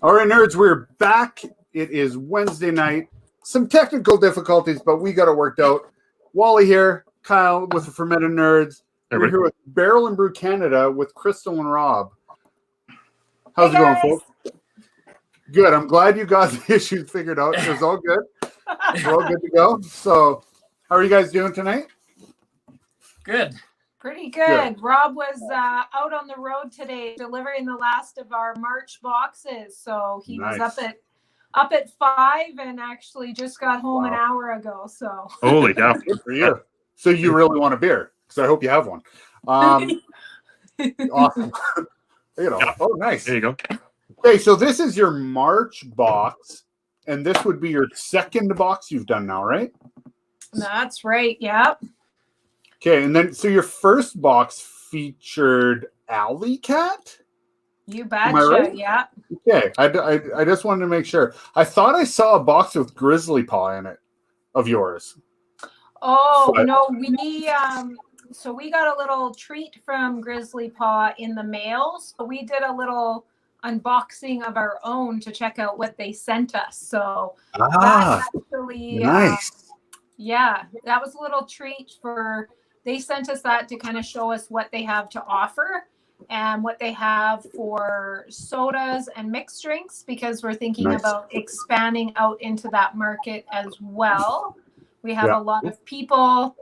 All right, nerds, we're back. It is Wednesday night. Some technical difficulties, but we got it worked out. Wally here, Kyle with the Fermented Nerds. We're here with Barrel and Brew Canada with Crystal and Rob. How's it going, folks? Good. I'm glad you got the issues figured out. It was all good. We're all good to go. So, how are you guys doing tonight? Good. Pretty good. Rob was out on the road today delivering the last of our March boxes. So he was up at 5 and actually just got home an hour ago. So holy cow. Good for you. So you really want a beer? Because I hope you have one. Awesome. Oh, nice. There you go. Okay, so this is your March box, and this would be your second box you've done now, right? That's right. Yep. Okay, and then so your first box featured Alley Cat? You betcha, right? yeah. Okay, I just wanted to make sure. I thought I saw a box with Grizzly Paw in it of yours. Oh, no, so we got a little treat from Grizzly Paw in the mail. So we did a little unboxing of our own to check out what they sent us. So that's actually nice. That was a little treat they sent us that to kind of show us what they have to offer and what they have for sodas and mixed drinks, because we're thinking about expanding out into that market as well. We have a lot of people,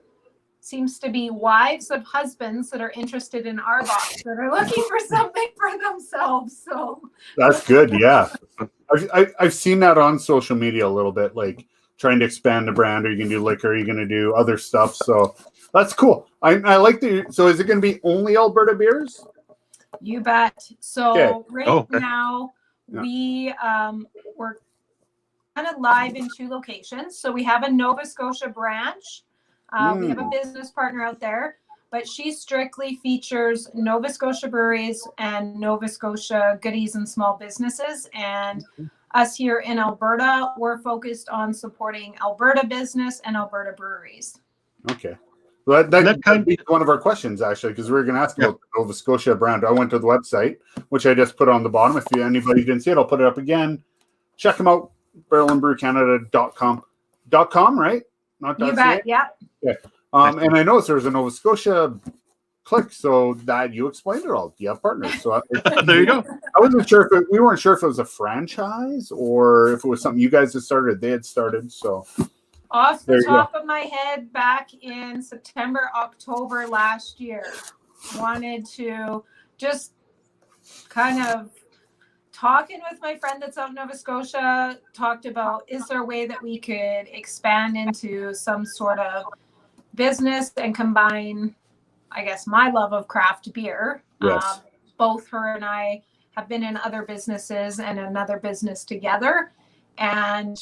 seems to be wives of husbands, that are interested in our box that are looking for something for themselves. So that's good. Yeah. I've seen that on social media a little bit, like trying to expand the brand. Are you going to do liquor? Are you going to do other stuff? So that's cool. I like so is it going to be only Alberta beers? You bet. So now we're kind of live in 2 locations. So we have a Nova Scotia branch. We have a business partner out there, but she strictly features Nova Scotia breweries and Nova Scotia goodies and small businesses. And us here in Alberta, we're focused on supporting Alberta business and Alberta breweries. Okay. Well, that kind of be one of our questions, actually, because we were going to ask about the Nova Scotia brand. I went to the website, which I just put on the bottom. If anybody didn't see it, I'll put it up again. Check them out, barrelandbrewcanada.com, right? Not you bet, yeah. Okay. And I noticed there was a Nova Scotia click, so that you explained it all. You have partners. So there you go. I wasn't sure we weren't sure if it was a franchise or if it was something you guys had started, they had started. So off the top of my head, back in September, October last year, wanted to just kind of talking with my friend that's out in Nova Scotia, talked about, is there a way that we could expand into some sort of business and combine, I guess, my love of craft beer. Yes. Both her and I have been in other businesses and another business together. And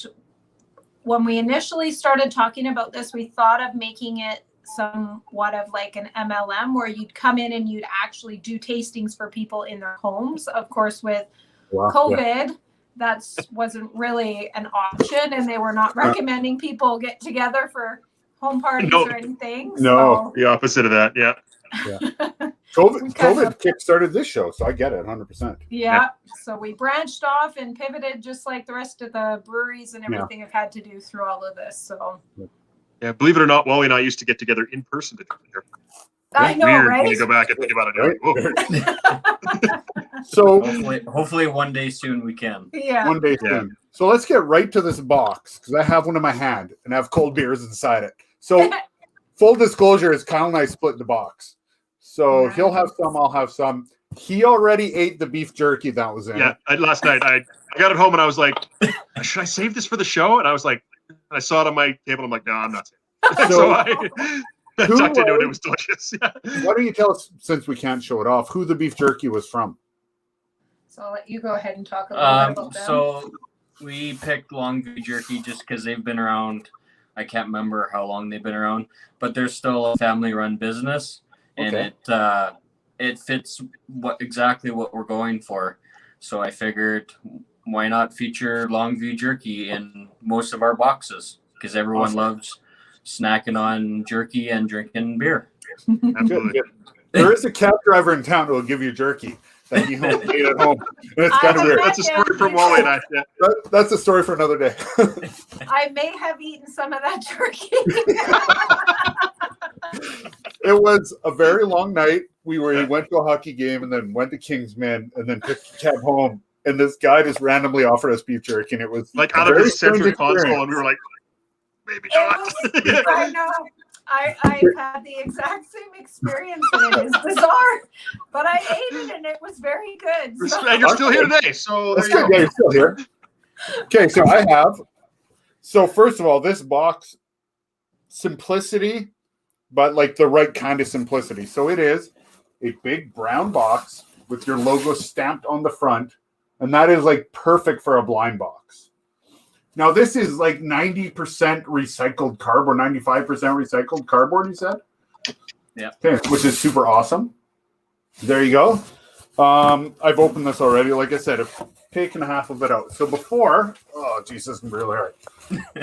when we initially started talking about this, we thought of making it somewhat of like an MLM where you'd come in and you'd actually do tastings for people in their homes. Of course, with COVID, that wasn't really an option, and they were not recommending people get together for home parties or anything. No, the opposite of that. Yeah. COVID kickstarted this show, so I get it 100%. Yeah. So we branched off and pivoted just like the rest of the breweries and everything have had to do through all of this. So yeah, believe it or not, Wally and I used to get together in person to do it. I know, weird right? when you go back and think about it. So hopefully one day soon we can. Yeah. One day soon. So let's get right to this box, because I have one in my hand and I have cold beers inside it. So full disclosure is Kyle and I split the box. So he'll have some, I'll have some. He already ate the beef jerky that was in it. Yeah, last night I got it home and I was like, should I save this for the show? And I was like, I saw it on my table. I'm like, no, I'm not saving it. So I tucked into it. It was delicious. Yeah. Why don't you tell us, since we can't show it off, who the beef jerky was from? So I'll let you go ahead and talk a little bit about them. So we picked Longview Jerky just because they've been around. I can't remember how long they've been around, but they're still a family-run business, and it fits exactly what we're going for. So I figured, why not feature Longview Jerky in most of our boxes? Because everyone loves snacking on jerky and drinking beer. Absolutely. There is a cab driver in town who will give you jerky. that he made at home. And it's kind of I weird. That's a story from Wally and I. Yeah. That's a story for another day. I may have eaten some of that turkey. It was a very long night. He went to a hockey game and then went to Kingsman and then took the cab home. And this guy just randomly offered us beef jerky, and it was Like out of his central console, and we were like, maybe not. I know. I've had the exact same experience, and it is bizarre. But I ate it, and it was very good. So. And you're still here today, so there you go. Yeah, you're still here. Okay, so I have. So first of all, this box, simplicity, but like the right kind of simplicity. So it is a big brown box with your logo stamped on the front, and that is like perfect for a blind box. Now this is like 90% recycled cardboard, 95% recycled cardboard, you said? Yeah. Okay, which is super awesome. There you go. I've opened this already. Like I said, I've taken half of it out. So before, oh Jesus, I'm really hard.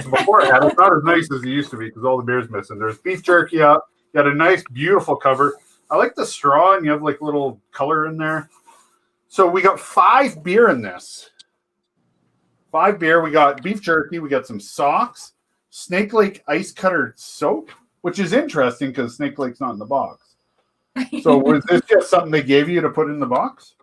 So before I had it, not as nice as it used to be because all the beer's missing. There's beef jerky up. You got a nice, beautiful cover. I like the straw, and you have like little color in there. So we got 5 beer in this. 5 beer. We got beef jerky. We got some socks, Snake Lake ice cutter soap, which is interesting because Snake Lake's not in the box. So was this just something they gave you to put in the box?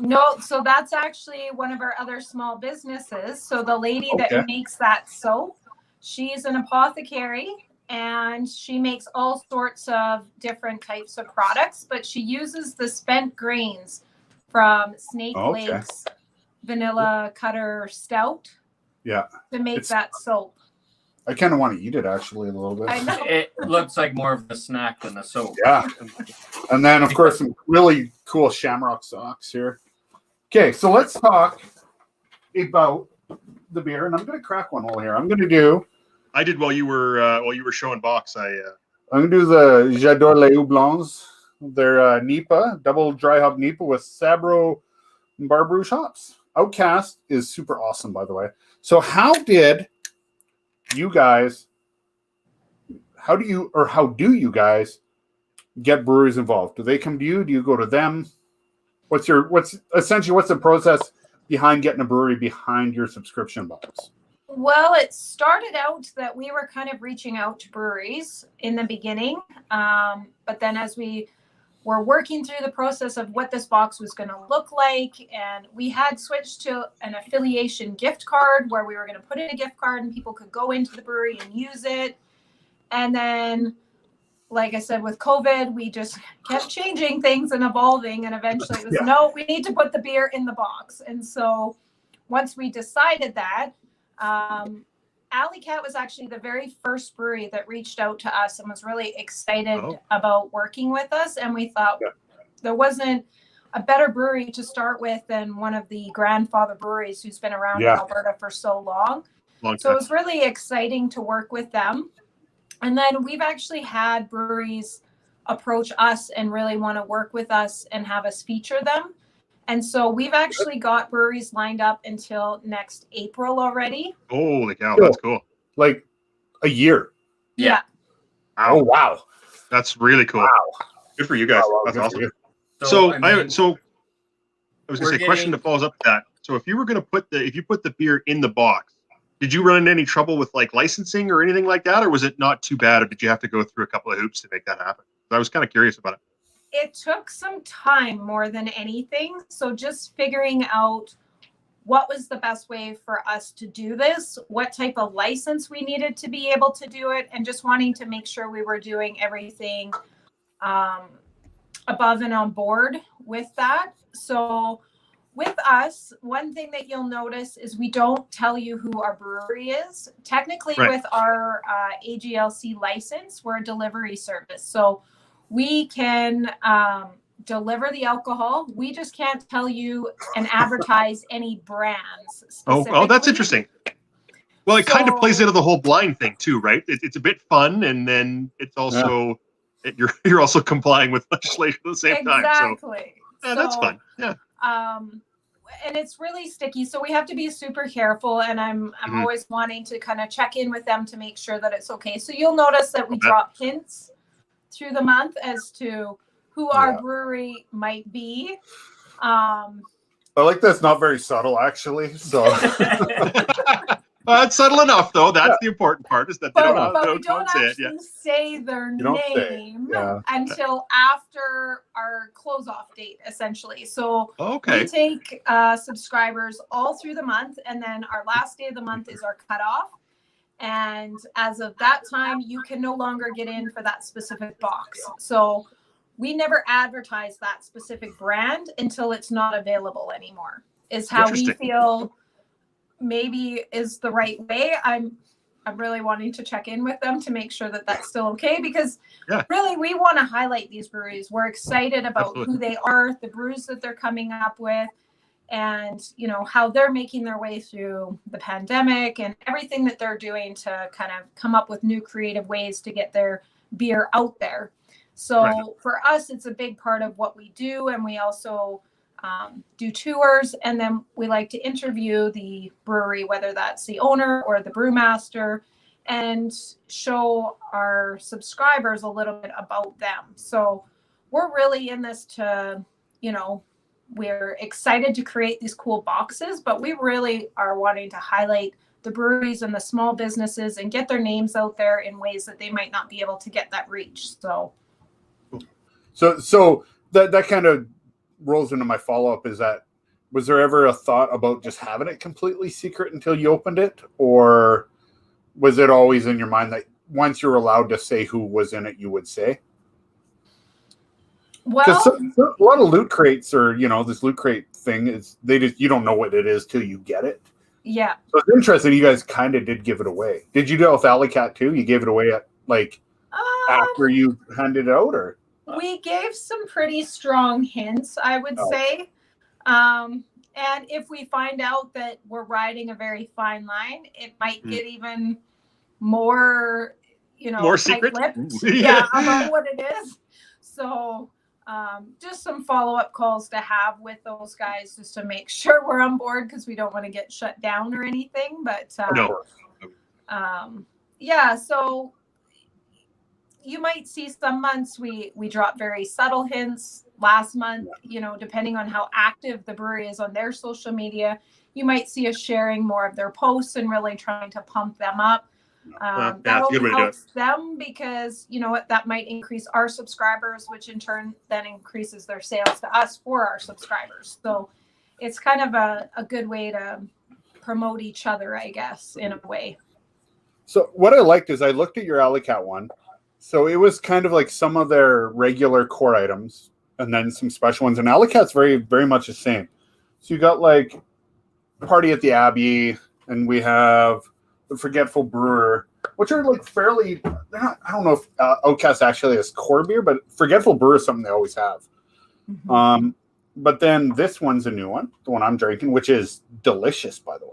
No, so that's actually one of our other small businesses. So the lady that makes that soap, she's an apothecary, and she makes all sorts of different types of products, but she uses the spent grains from Snake Lake's vanilla cutter stout to make that soap. I kind of want to eat it actually a little bit. I know. It looks like more of a snack than a soap. Yeah. And then, of course, some really cool shamrock socks here. Okay, so let's talk about the beer, and I'm going to crack one hole here. I'm going to do. I did while you were showing box. I'm going to do the J'adore les Houblons. They're NEPA, double dry hop NEPA with Sabro and Bar Brew hops. Outcast is super awesome, by the way. So how do you guys get breweries involved? Do they come to you? Do you go to them? What's the process behind getting a brewery behind your subscription box? Well, it started out that we were kind of reaching out to breweries in the beginning. But then as we were working through the process of what this box was going to look like, and we had switched to an affiliation gift card where we were going to put in a gift card and people could go into the brewery and use it. And then, like I said, with COVID, we just kept changing things and evolving. And eventually it was, no, we need to put the beer in the box. And so once we decided that, Alley Cat was actually the very first brewery that reached out to us and was really excited about working with us. And we thought there wasn't a better brewery to start with than one of the grandfather breweries who's been around in Alberta for so long. So it was really exciting to work with them. And then we've actually had breweries approach us and really want to work with us and have us feature them. And so we've actually got breweries lined up until next April already. Holy cow, that's cool. Like a year. Yeah. Oh, wow. That's really cool. Wow. Good for you guys. Wow, that's awesome. So I was going to say, question that follows up to that. So if you were going to if you put the beer in the box, did you run into any trouble with like licensing or anything like that? Or was it not too bad? Or did you have to go through a couple of hoops to make that happen? I was kind of curious about it. It took some time more than anything. So just figuring out what was the best way for us to do this, what type of license we needed to be able to do it, and just wanting to make sure we were doing everything above and on board with that. So with us, one thing that you'll notice is we don't tell you who our brewery is. Technically, with our AGLC license, we're a delivery service. So we can deliver the alcohol. We just can't tell you and advertise any brands. Oh, that's interesting. Well, it kind of plays into the whole blind thing too, right? It's a bit fun, and then it's also you're also complying with legislation at the same time. Exactly. So that's fun. Yeah. And it's really sticky, so we have to be super careful. And I'm always wanting to kind of check in with them to make sure that it's okay. So you'll notice that we drop hints through the month as to who our brewery might be. I like that's not very subtle, actually. So it's subtle enough, though. That's the important part, is that they but we don't say it. actually say their You don't say name it, until after our close-off date, essentially. So we take subscribers all through the month, and then our last day of the month is our cutoff. And as of that time, you can no longer get in for that specific box. So we never advertise that specific brand until it's not available anymore, is how we feel maybe is the right way. I'm really wanting to check in with them to make sure that that's still okay, because really we want to highlight these breweries. We're excited about who they are, the brews that they're coming up with, and how they're making their way through the pandemic and everything that they're doing to kind of come up with new creative ways to get their beer out there. So for us, it's a big part of what we do. And we also do tours, and then we like to interview the brewery, whether that's the owner or the brewmaster, and show our subscribers a little bit about them. So we're really in this to, we're excited to create these cool boxes, but we really are wanting to highlight the breweries and the small businesses and get their names out there in ways that they might not be able to get that reach. So that kind of rolls into my follow-up, is that, was there ever a thought about just having it completely secret until you opened it? Or was it always in your mind that once you're allowed to say who was in it, you would say? Because a lot of loot crates, or this loot crate thing, is you don't know what it is till you get it. Yeah. So it's interesting. You guys kind of did give it away. Did you do it with Alley Cat too? You gave it away at after you handed it out, or? We gave some pretty strong hints, I would say. And if we find out that we're riding a very fine line, it might get even more, more secret. About what it is. So just some follow-up calls to have with those guys, just to make sure we're on board, because we don't want to get shut down or anything. But so you might see some months we drop very subtle hints. Last month, depending on how active the brewery is on their social media, you might see us sharing more of their posts and really trying to pump them up. That only helps them, because that might increase our subscribers, which in turn then increases their sales to us for our subscribers. So it's kind of a good way to promote each other, I guess, in a way. So what I liked is I looked at your Alley Cat one. So it was kind of like some of their regular core items and then some special ones. And Alley Cat's very, very much the same. So you got like Party at the Abbey, and we have the Forgetful Brewer, which are like fairly, I don't know if Outcast actually has core beer, but Forgetful Brewer is something they always have. Mm-hmm. But then this one's a new one, the one I'm drinking, which is delicious, by the way.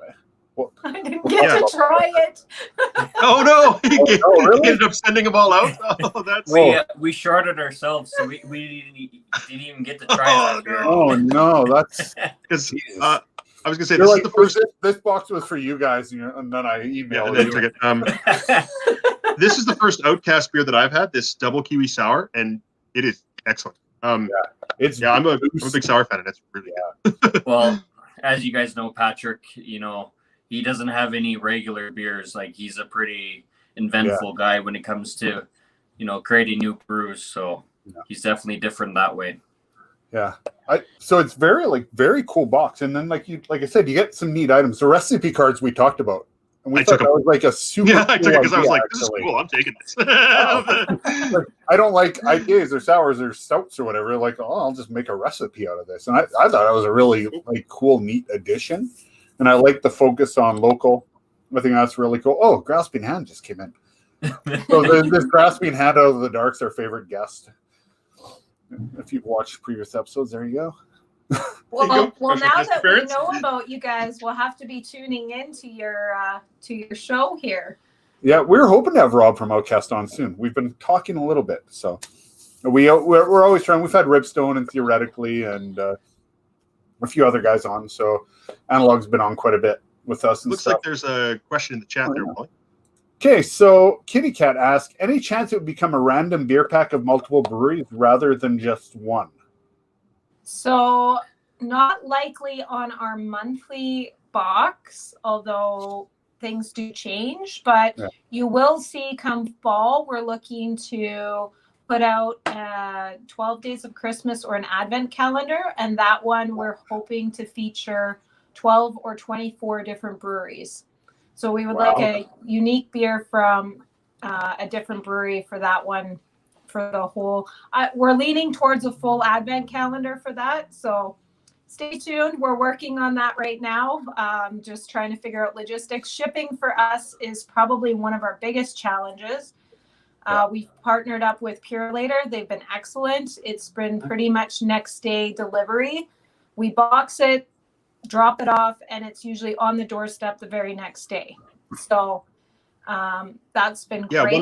I didn't get to try it. Oh no! He really? ended up sending them all out. Oh, that's we shorted ourselves, so we didn't even get to try that beer. Oh no, that's because I was gonna say this is the first. This box was for you guys, and then I emailed you. This is the first Outcast beer that I've had. This double kiwi sour, and it is excellent. I'm a big sour fan, and it's really good. Well, as you guys know, Patrick, he doesn't have any regular beers. Like, he's a pretty inventful guy when it comes to, creating new brews. So he's definitely different that way. Yeah. So it's very cool box. And then like I said, you get some neat items. The recipe cards we talked about. And we thought that was like a super I took it because I was like, this is cool. I'm taking this. I don't like IPAs or sours or stouts or whatever. Like, I'll just make a recipe out of this. And I thought that was a really cool, neat addition. And I like the focus on local. I think that's really cool. Oh, Grasping Hand just came in. So this Grasping Hand out of the Dark's our favorite guest. If you've watched previous episodes, there you go. Well, now that we know about you guys, we'll have to be tuning into your show here. Yeah, we're hoping to have Rob from Outcast on soon. We've been talking a little bit, so we're always trying. We've had Ripstone and Theoretically and a few other guys on. So Analog's been on quite a bit with us. And looks stuff. Like there's a question in the chat there, Wally. Okay, so Kitty Cat asked, any chance it would become a random beer pack of multiple breweries rather than just one? So not likely on our monthly box, although things do change, but you will see come fall, we're looking to put out 12 Days of Christmas or an Advent calendar. And that one we're hoping to feature 12 or 24 different breweries. So we would like a unique beer from a different brewery for that one, for the whole. We're leaning towards a full Advent calendar for that. So stay tuned. We're working on that right now. Just trying to figure out logistics. Shipping for us is probably one of our biggest challenges. We've partnered up with Pure Later. They've been excellent. It's been pretty much next day delivery. We box it, drop it off, and it's usually on the doorstep the very next day. So that's been great.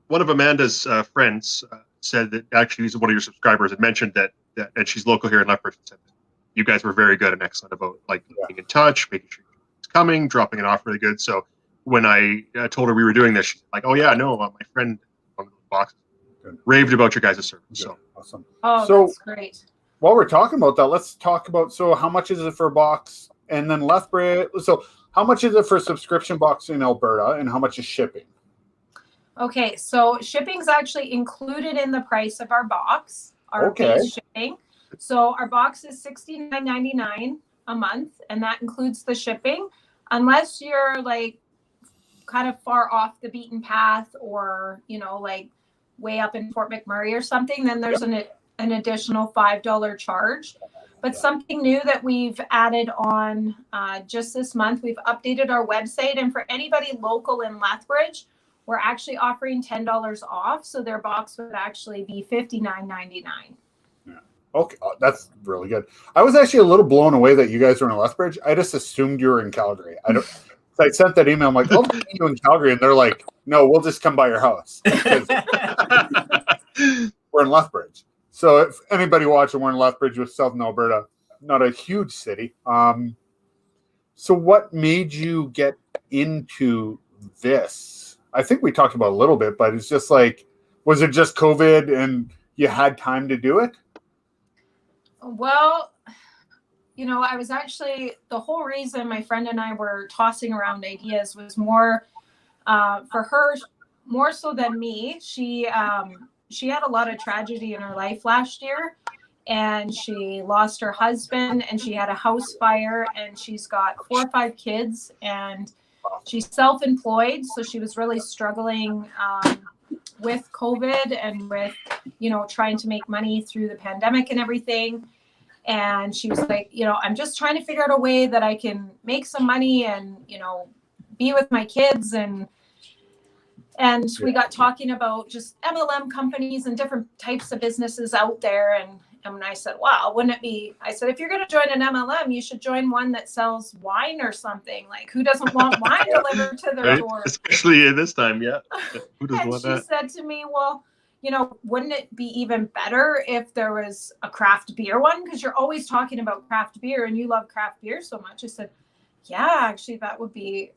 One of Amanda's friends said that actually he's one of your subscribers and mentioned that and she's local here in Lethbridge, said that you guys were very good and excellent about like being in touch, making sure it's coming, dropping it off really good. So when I told her we were doing this, she's like, "Oh yeah, no, my friend on the boxes raved about your guys' service." Good. So awesome. Oh, that's great. While we're talking about that, let's talk about, so how much is it for a box? And then Lethbridge, so how much is it for a subscription box in Alberta, and how much is shipping? Okay, so shipping's actually included in the price of our box, our base shipping. So our box is $69.99 a month, and that includes the shipping. Unless you're like kind of far off the beaten path, or, you know, like way up in Fort McMurray or something, then there's an additional $5 charge. But something new that we've added on just this month, we've updated our website, and for anybody local in Lethbridge, we're actually offering $10 off. So their box would actually be $59.99. Okay, that's really good. I was actually a little blown away that you guys were in Lethbridge. I just assumed you were in Calgary. I sent that email. I'm like, "Oh, you in Calgary?" And they're like, "No, we'll just come by your house." We're in Lethbridge. So if anybody watching, we're in Lethbridge with Southern Alberta, not a huge city. So what made you get into this? I think we talked about it a little bit, but it's just like, was it just COVID and you had time to do it? Well, you know, I was actually, the whole reason my friend and I were tossing around ideas was more for her, more so than me. She had a lot of tragedy in her life last year, and she lost her husband, and she had a house fire, and she's got 4 or 5 kids, and she's self-employed. So she was really struggling with COVID and with, you know, trying to make money through the pandemic and everything. And she was like, you know, I'm just trying to figure out a way that I can make some money and, you know, be with my kids. And we got talking about just MLM companies and different types of businesses out there. And I said, wow, wouldn't it be, I said, if you're going to join an MLM, you should join one that sells wine or something. Like, who doesn't want wine delivered to their door? Especially at this time, yeah. Who doesn't want that? And she said to me, well, you know, wouldn't it be even better if there was a craft beer one? Because you're always talking about craft beer and you love craft beer so much. I said, yeah, actually, that would be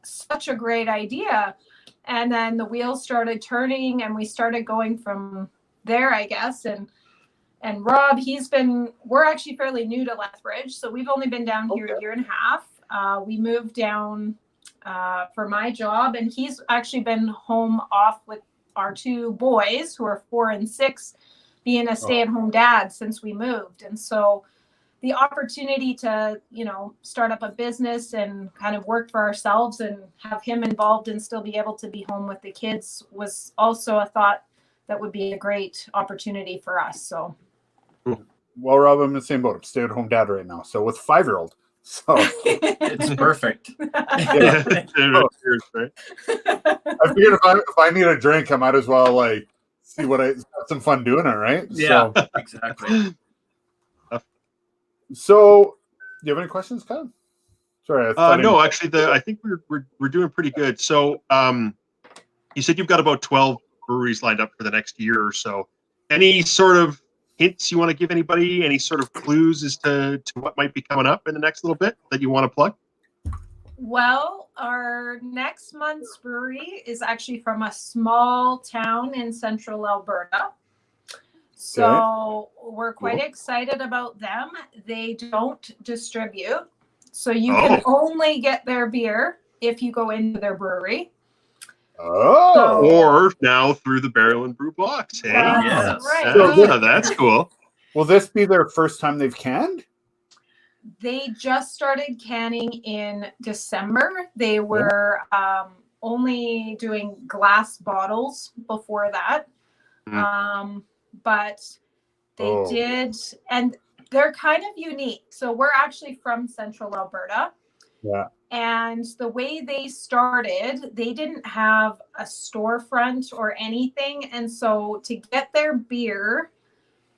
such a great idea. And then the wheels started turning and we started going from there, I guess. And Rob, we're actually fairly new to Lethbridge. So we've only been down here a year and a half. We moved down for my job, and he's actually been home off with our 2 boys who are 4 and 6, being a stay-at-home dad since we moved. And so the opportunity to, you know, start up a business and kind of work for ourselves and have him involved and still be able to be home with the kids was also a thought that would be a great opportunity for us. So, well, Rob, I'm in the same boat. I'm stay-at-home dad right now, so with a 5-year-old. So it's perfect. Yeah. I figured if I need a drink, I might as well like see what have some fun doing it, right? Yeah, so, exactly. So, do you have any questions, Kyle? Sorry, no. Actually, I think we're doing pretty good. So, you said you've got about 12 breweries lined up for the next year or so. Any sort of hints you want to give anybody? Any sort of clues as to what might be coming up in the next little bit that you want to plug? Well, our next month's brewery is actually from a small town in central Alberta. So we're quite excited about them. They don't distribute. So you can only get their beer if you go into their brewery. Or now through the Barrel and Brew box. Hey, That's right. So that's cool. Will this be their first time they've canned? They just started canning in December. They were only doing glass bottles before that. But they did, and they're kind of unique. So we're actually from Central Alberta. Yeah. And the way they started, they didn't have a storefront or anything. And so to get their beer,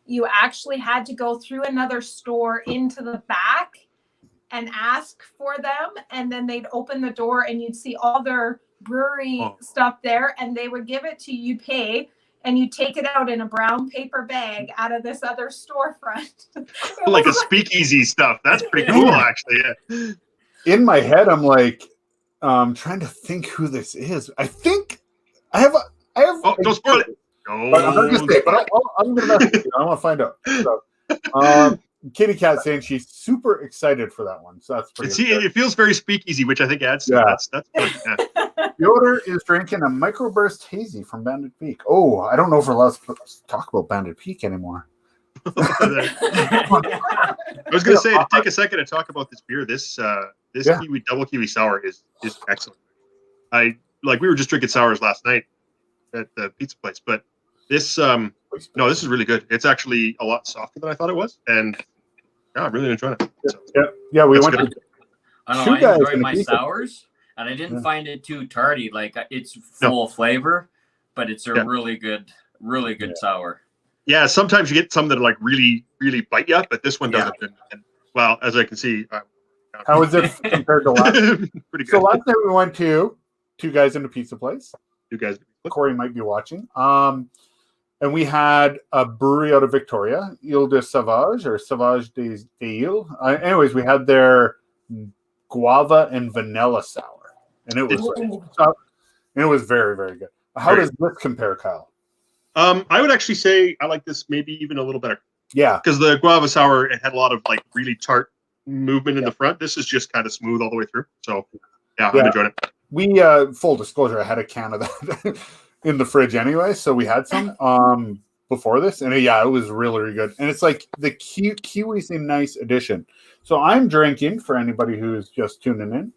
you actually had to go through another store into the back and ask for them. And then they'd open the door and you'd see all their brewery stuff there. And they would give it to you, pay, and you take it out in a brown paper bag out of this other storefront. Like a speakeasy stuff. That's pretty cool, actually. Yeah. In my head, I'm like, trying to think who this is. I think I have. Oh, don't spoil it. I'm not going to say, but I'm going to mess with you. I want to find out. So, Kitty Cat saying she's super excited for that one. So that's pretty. It feels very speakeasy, which I think adds to it. That's good. Yeah. Yoder is drinking a microburst hazy from Bandit Peak. Oh, I don't know if we're allowed to talk about Bandit Peak anymore. I was going to say, to take a second to talk about this beer. This Kiwi double Kiwi sour is excellent. We were just drinking sours last night at the pizza place, but this this is really good. It's actually a lot softer than I thought it was, and I'm really enjoying it. So, we went to I enjoyed my sours, and I didn't find it too tardy. Like, it's full flavor, but it's a really good sour. Yeah, sometimes you get some that are like really, really bite you, but this one doesn't. And, well, as I can see, how is it compared to last? Pretty good. So last night we went to Two Guys in a Pizza Place. You guys, Corey might be watching. And we had a brewery out of Victoria, Ile de Sauvage or Sauvage des Îles. Anyways, we had their guava and vanilla sour, and it was very, very good. How does this compare, Kyle? I would actually say I like this maybe even a little better. Yeah, because the guava sour, it had a lot of like really tart movement in the front. This is just kind of smooth all the way through. So I'm enjoying it. We full disclosure, I had a can of that in the fridge anyway, so we had some before this, and it was really, really good. And it's like the kiwi's a nice addition. So I'm drinking, for anybody who's just tuning in,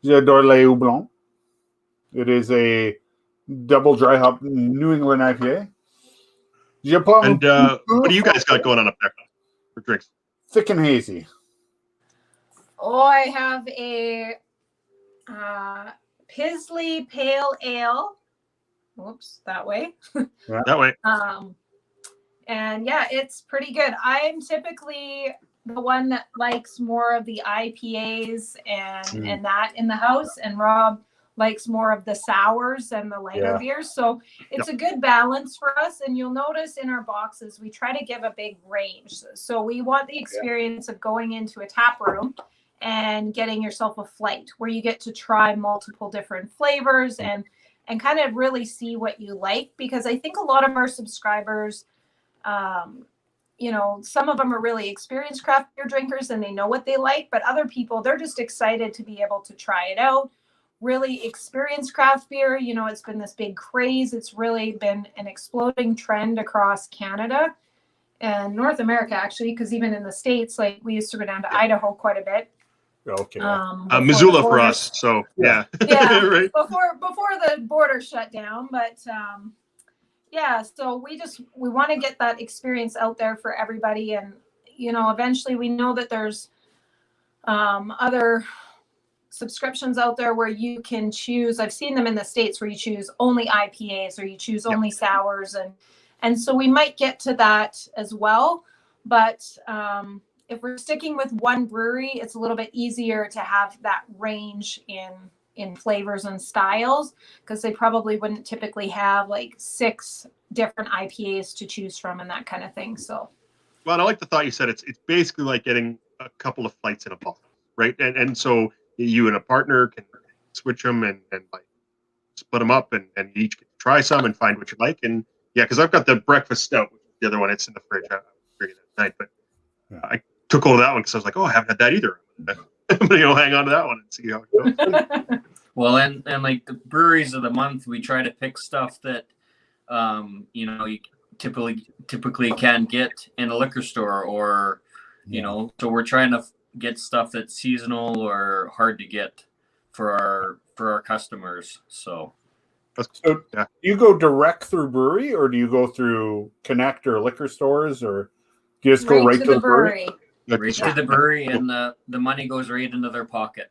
J'adore les houblons. It is a double dry hop New England IPA. And what do you guys got going on up there for drinks? Thick and hazy. Oh, I have a Pisley Pale Ale. Whoops, that way. That way. And it's pretty good. I'm typically the one that likes more of the IPAs and that in the house, and Rob likes more of the sours and the lighter beers. So it's a good balance for us. And you'll notice in our boxes, we try to give a big range. So we want the experience of going into a tap room and getting yourself a flight where you get to try multiple different flavors and kind of really see what you like. Because I think a lot of our subscribers, some of them are really experienced craft beer drinkers and they know what they like, but other people, they're just excited to be able to try it out. Really experienced craft beer, it's been this big craze. It's really been an exploding trend across Canada and North America, actually, because even in the States, like we used to go down to Idaho quite a bit. Okay. Missoula for us. So yeah. Right. Before the border shut down, but so we want to get that experience out there for everybody, and eventually we know that there's other subscriptions out there where you can choose. I've seen them in the States where you choose only IPAs or you choose only sours, and so we might get to that as well. But if we're sticking with one brewery, it's a little bit easier to have that range in flavors and styles, because they probably wouldn't typically have like 6 different IPAs to choose from and that kind of thing. So, well, I like the thought you said. It's basically like getting a couple of flights in a bottle, right? And so you and a partner can switch them and like split them up, and you each get to try some and find what you like. And Yeah, because I've got the breakfast stout. The other one, it's in the fridge. I'm drinking it at night, but I took hold of that one because I was like, oh, I haven't had that either. I'm gonna hang on to that one and see how it goes. Well, and like the breweries of the month, we try to pick stuff that you typically can't get in a liquor store, or so we're trying to get stuff that's seasonal or hard to get for our customers. So do you go direct through brewery, or do you go through Connect or liquor stores, or do you just go right to the brewery? Right to the brewery, and the money goes right into their pocket.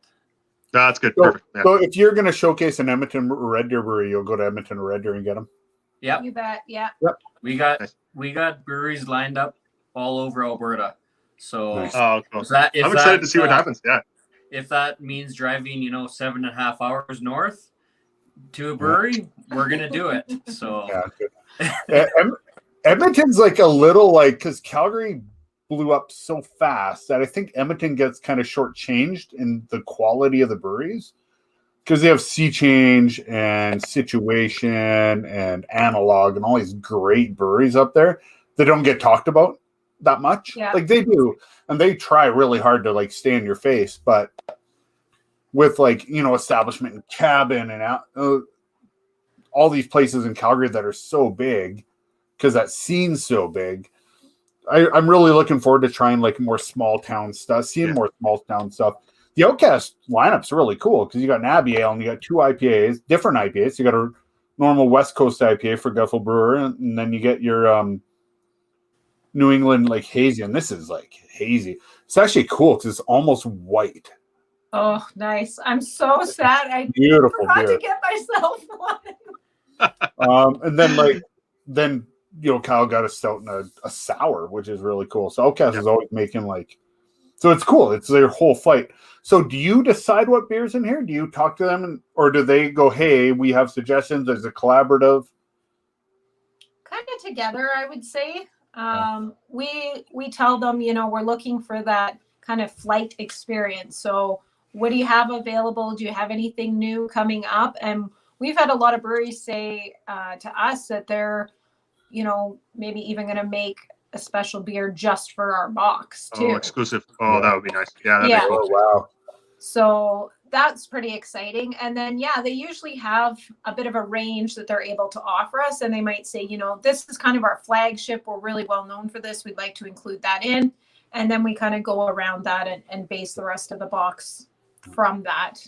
That's good. So, Perfect. Yeah. So if you're going to showcase an Edmonton Red Deer brewery, you'll go to Edmonton Red Deer and get them. Yeah, You bet. Yeah. Yep. We got breweries lined up all over Alberta. So Nice. Oh, cool. I'm I'm excited to see what happens. Yeah. If that means driving, 7.5 hours north to a brewery, we're gonna do it. So Edmonton's like a little because Calgary blew up so fast that I think Edmonton gets kind of shortchanged in the quality of the breweries, because they have Sea Change and Situation and Analog and all these great breweries up there that don't get talked about that much. Yeah. Like they do, and they try really hard to stay in your face, but with Establishment and Cabin and all these places in Calgary that are so big, because that scene's so big. I'm really looking forward to trying more small town stuff, seeing more small town stuff. The Outcast lineup's really cool because you got an Abbey Ale and you got 2 IPAs, different IPAs. You got a normal West Coast IPA for Guffel Brewer, and then you get your New England hazy, and this is hazy. It's actually cool because it's almost white. Oh, nice. I'm so sad. I Beautiful forgot beer. to get myself one. And then Kyle got a stout and a sour, which is really cool. So Outcast is always making so it's cool. It's their whole fight. So do you decide what beer's in here? Do you talk to them, or do they go, hey, we have suggestions as a collaborative? Kind of together, I would say. We tell them, we're looking for that kind of flight experience. So what do you have available? Do you have anything new coming up? And we've had a lot of breweries say to us that they're, maybe even going to make a special beer just for our box too. Oh, exclusive. Oh, that would be nice. Yeah. That'd be cool. Oh, wow. So that's pretty exciting. And then, they usually have a bit of a range that they're able to offer us. And they might say, this is kind of our flagship. We're really well known for this. We'd like to include that in. And then we kind of go around that and base the rest of the box from that.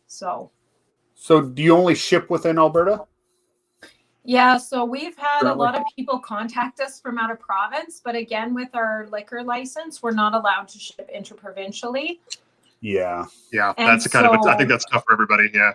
So do you only ship within Alberta? Yeah, so we've had a lot of people contact us from out of province, but again, with our liquor license, we're not allowed to ship interprovincially. Yeah. Yeah, And that's I think that's tough for everybody. Yeah.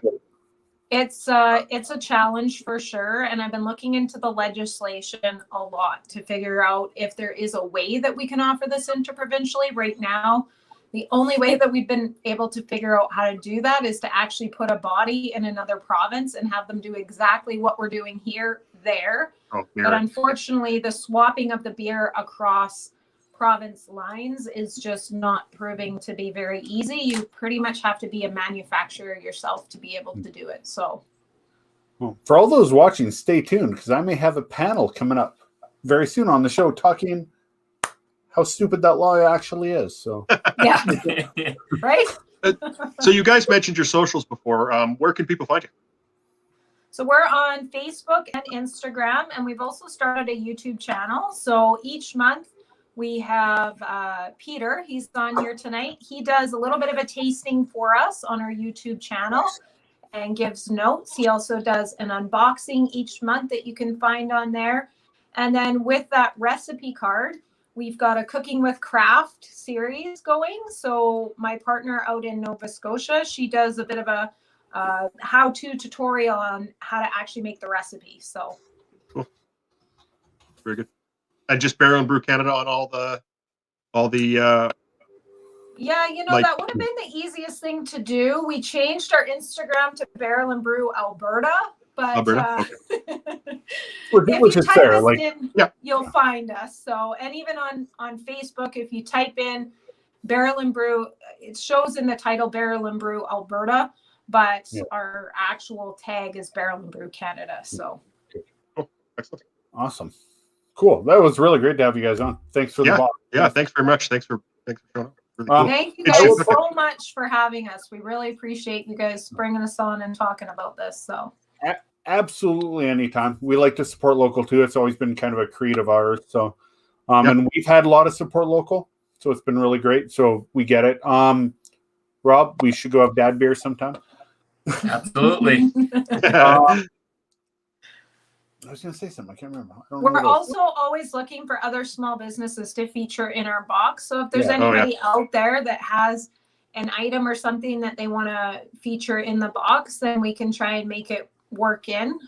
It's a challenge for sure, and I've been looking into the legislation a lot to figure out if there is a way that we can offer this interprovincially. Right now, the only way that we've been able to figure out how to do that is to actually put a body in another province and have them do exactly what we're doing here, there. Oh, but unfortunately, the swapping of the beer across province lines is just not proving to be very easy. You pretty much have to be a manufacturer yourself to be able to do it. So, well, for all those watching, stay tuned, because I may have a panel coming up very soon on the show talking how stupid that law actually is. So yeah, right. So you guys mentioned your socials before. Where can people find you? So we're on Facebook and Instagram, and we've also started a YouTube channel. So each month we have Peter. He's on here tonight. He does a little bit of a tasting for us on our YouTube channel and gives notes. He also does an unboxing each month that you can find on there. And then with that recipe card, we've got a Cooking with Craft series going. So my partner out in Nova Scotia, she does a bit of a how-to tutorial on how to actually make the recipe. So cool. Very good. And just Barrel and Brew Canada on all the yeah, that would have been the easiest thing to do. We changed our Instagram to Barrel and Brew Alberta, but Alberta? Which is fair. You'll find us. So, and even on Facebook, if you type in Barrel and Brew, it shows in the title Barrel and Brew Alberta, but our actual tag is Barrel and Brew Canada. So, cool. Excellent. Awesome. Cool. That was really great to have you guys on. Thanks for the box. Yeah, thanks very much. Thanks for showing up. Really cool. Thank you Good guys shit. so much for having us. We really appreciate you guys bringing us on and talking about this. So Absolutely, anytime. We like to support local too. It's always been kind of a creed of ours. So, and we've had a lot of support local, so it's been really great. So we get it. Rob, we should go have dad beer sometime. Absolutely. I was going to say something. I can't remember. I don't we're know also always looking for other small businesses to feature in our box. So if there's anybody out there that has an item or something that they want to feature in the box, then we can try and make it work in.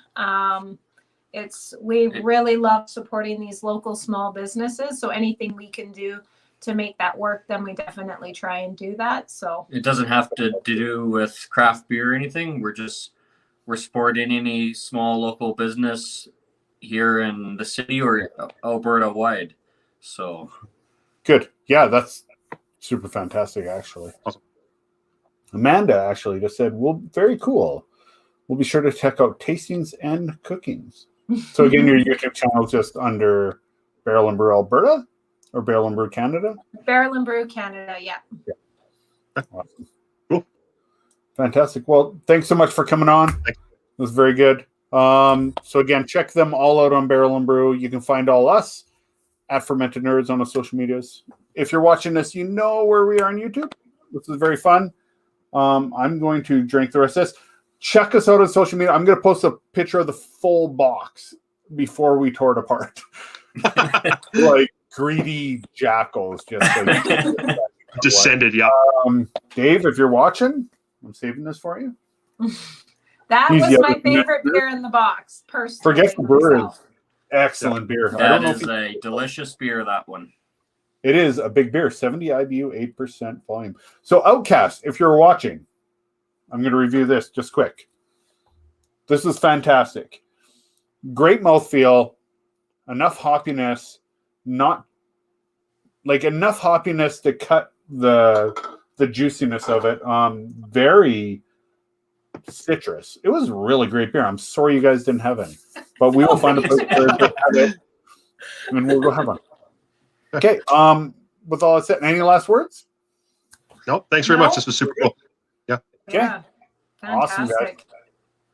We really love supporting these local small businesses. So anything we can do to make that work, then we definitely try and do that. So it doesn't have to do with craft beer or anything. We're supporting any small local business here in the city or Alberta wide. So good. Yeah, that's super fantastic, actually. Awesome. Amanda actually just said, well, very cool. We'll be sure to check out tastings and cookings. So again, your YouTube channel is just under Barrel and Brew Alberta or Barrel and Brew Canada? Barrel and Brew Canada, yeah. Awesome. Cool. Fantastic. Well, thanks so much for coming on. It was very good. So again, check them all out on Barrel and Brew. You can find all us at Fermented Nerds on the social medias. If you're watching this, you know where we are on YouTube. This is very fun. I'm going to drink the rest of this. Check us out on social media. I'm going to post a picture of the full box before we tore it apart. Like greedy jackals just like, descended. Yeah. Dave, if you're watching, I'm saving this for you. That was my favorite beer in the box, personally. Forget the brewer is excellent beer. That is a delicious beer, that one. It is a big beer, 70 IBU, 8% volume. So Outcast, if you're watching, I'm going to review this just quick. This is fantastic. Great mouthfeel, enough hoppiness, not like enough hoppiness to cut the juiciness of it. Very citrus. It was really great beer. I'm sorry you guys didn't have any, but we will find a place to have it, and we'll go have one. Okay. With all that said, any last words? Nope. Thanks very much. This was super cool. Yeah. Okay. Yeah. Awesome, guys. Fantastic.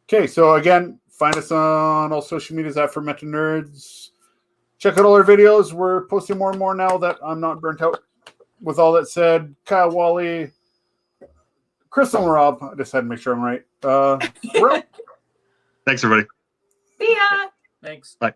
Okay, so again, find us on all social medias at Fermented Nerds. Check out all our videos. We're posting more and more now that I'm not burnt out. With all that said, Kyle, Wally, Crystal, and Rob, I just had to make sure I'm right. Thanks, everybody. See ya. Thanks. Bye.